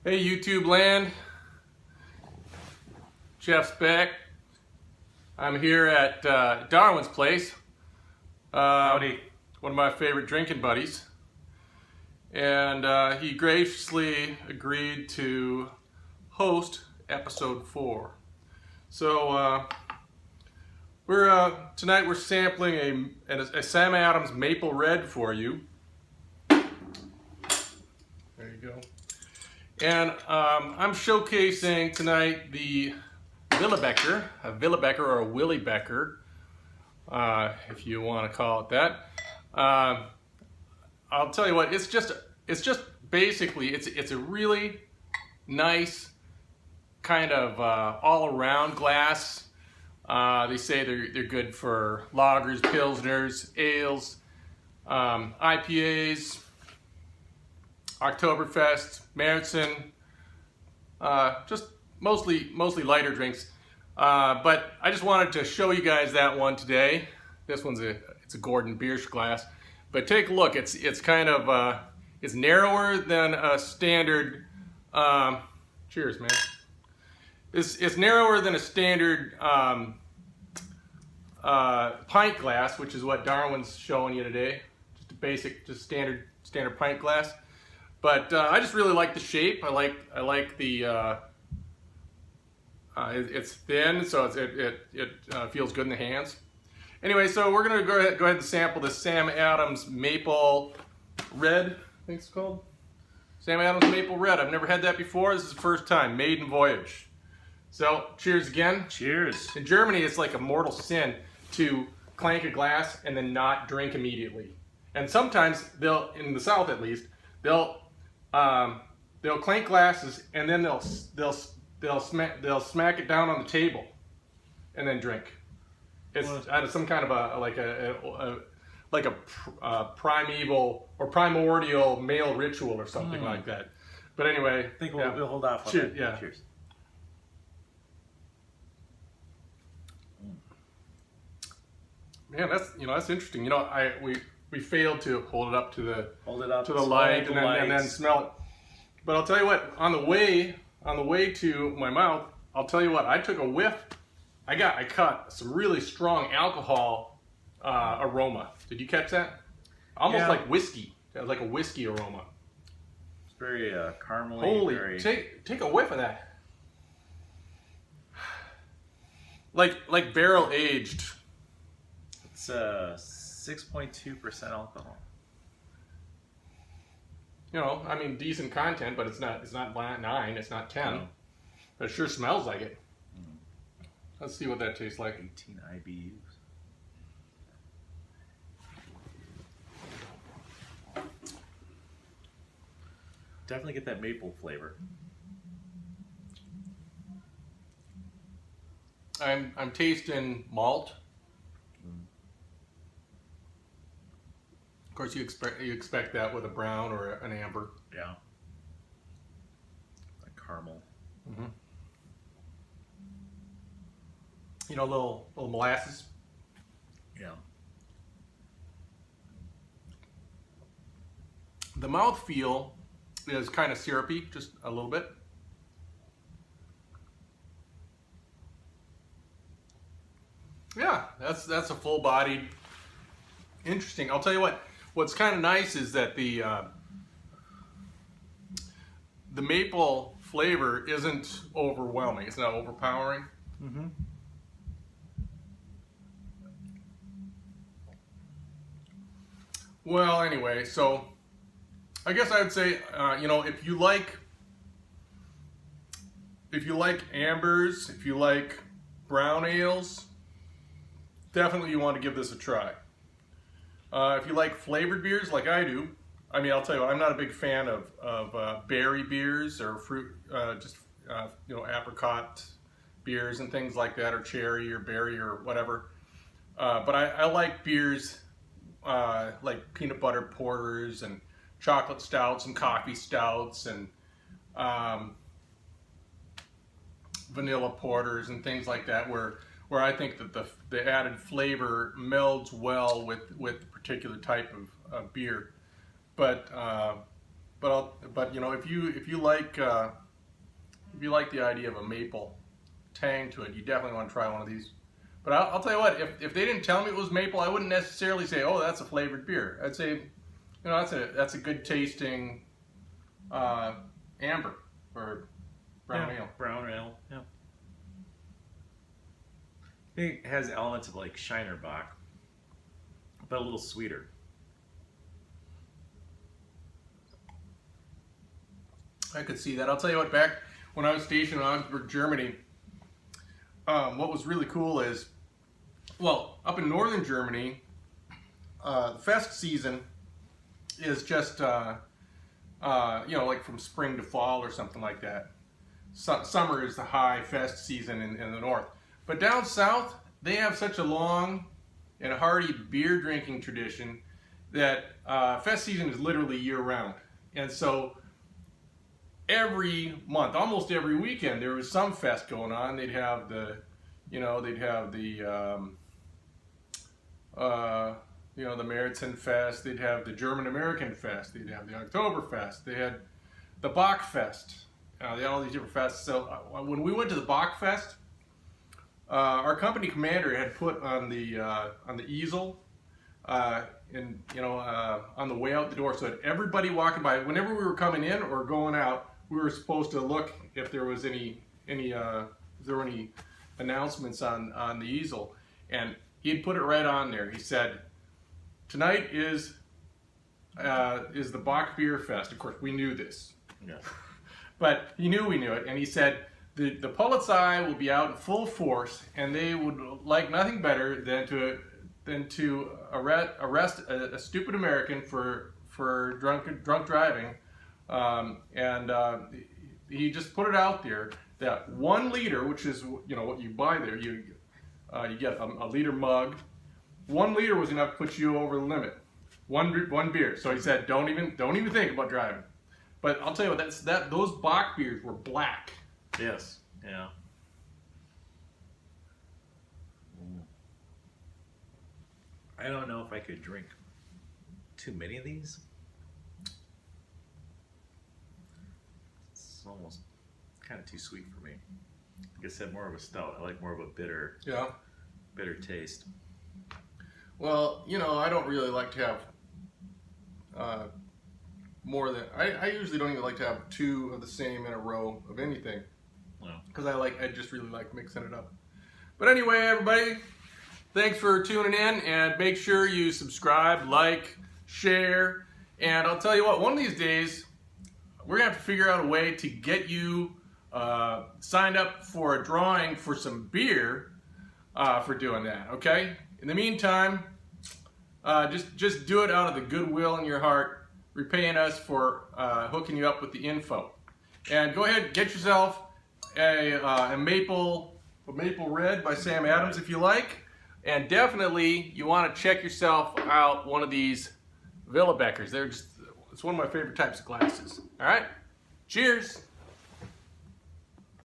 Hey YouTube land, Geoff's back. I'm here at Darwin's place. Howdy. One of my favorite drinking buddies. And he graciously agreed to host episode 4. So tonight we're sampling a Sam Adams Maple Red for you. There you go. And I'm showcasing tonight the willibecher, a willibecher or a willibecher, if you want to call it that. I'll tell you what, it's just basically it's a really nice kind of all-around glass. They say they're good for lagers, pilsners, ales, IPAs, Oktoberfest, Märzen, just mostly lighter drinks. But I just wanted to show you guys that one today. This one's it's a Gordon Biersch glass. But take a look. It's kind of it's narrower than a standard. Cheers, man. It's narrower than a standard pint glass, which is what Darwin's showing you today. Just a basic, just standard pint glass. But I just really like the shape. I like the it's thin, so it feels good in the hands. Anyway, so we're gonna go ahead and sample this Sam Adams Maple Red. I think it's called Sam Adams Maple Red. I've never had that before. This is the first time. Maiden voyage. So cheers again. Cheers. In Germany, it's like a mortal sin to clank a glass and then not drink immediately. And sometimes they'll, in the South at least, they'll clank glasses and then they'll smack it down on the table and then drink. It's some kind of like a primeval or primordial male ritual or something like that. But anyway, I think we'll hold off on cheers, that. yeah. Cheers. Man, that's interesting. We failed to hold it up to the light and then smell it. But I'll tell you what, on the way to my mouth, I'll tell you what, I took a whiff. I caught some really strong alcohol aroma. Did you catch that? Almost like whiskey. It was like a whiskey aroma. It's very caramely. Holy, take a whiff of that. Like barrel aged. It's 6.2% alcohol. I mean, decent content, but it's not 9, it's not 10. No. But it sure smells like it. Let's see what that tastes like. 18 IBUs. Definitely get that maple flavor. I'm tasting malt. Of course, you expect that with a brown or an amber. Yeah. Like caramel. Mm-hmm. A little molasses. Yeah. The mouthfeel is kind of syrupy, just a little bit. Yeah, that's a full-bodied. Interesting. I'll tell you what. What's kind of nice is that the maple flavor isn't overwhelming. It's not overpowering. Mm-hmm. Well, anyway, so I guess I would say, if you like ambers, if you like brown ales, definitely you want to give this a try. If you like flavored beers like I do, I mean, I'll tell you what, I'm not a big fan of berry beers or fruit, apricot beers and things like that, or cherry or berry or whatever. But I like beers like peanut butter porters and chocolate stouts and coffee stouts and vanilla porters and things like that, where I think that the added flavor melds well with the particular type of beer. But but you know, if you like the idea of a maple tang to it, you definitely want to try one of these. But I'll tell you what, if they didn't tell me it was maple, I wouldn't necessarily say, oh, that's a flavored beer. I'd say, you know, that's a good tasting amber or brown ale. Brown ale. Yeah. It has elements of like Shiner Bock, but a little sweeter. I could see that. I'll tell you what, back when I was stationed in Augsburg, Germany, what was really cool is, well, up in northern Germany, the fest season is just, you know, like from spring to fall or something like that. Summer is the high fest season in the north. But down south, they have such a long and hearty beer drinking tradition that fest season is literally year round. And so every month, almost every weekend, there was some fest going on. They'd have the, you know, the Meritzen Fest. They'd have the German American Fest. They'd have the Oktoberfest. They had the Bachfest. They had all these different fests. So when we went to the Bachfest, our company commander had put on the easel, and you know, on the way out the door, so that everybody walking by, whenever we were coming in or going out, we were supposed to look if there was any announcements on the easel, and he'd put it right on there. He said, "Tonight is the Bach Beer Fest." Of course, we knew this, Yeah. but he knew we knew it, and he said the Polizei will be out in full force, and they would like nothing better than to arrest a stupid American for drunk driving. He just put it out there that 1 liter, which is, you know, what you buy there, you get a liter mug. 1 liter was enough to put you over the limit. One beer. So he said, don't even think about driving. But I'll tell you what, those Bach beers were black. Yes. Yeah. I don't know if I could drink too many of these. It's almost kind of too sweet for me. Like I said, more of a stout. I like more of a bitter taste. Well, you know, I don't really like to have more than I usually don't even like to have 2 of the same in a row of anything, because I just really like mixing it up. But anyway, everybody, thanks for tuning in, and make sure you subscribe, like, share, and I'll tell you what, one of these days we're gonna have to figure out a way to get you signed up for a drawing for some beer for doing that. Okay? In the meantime, just do it out of the goodwill in your heart, repaying us for hooking you up with the info. And go ahead, get yourself a maple red by Sam Adams if you like, and definitely you want to check yourself out one of these Willibechers. It's one of my favorite types of glasses. All right, cheers.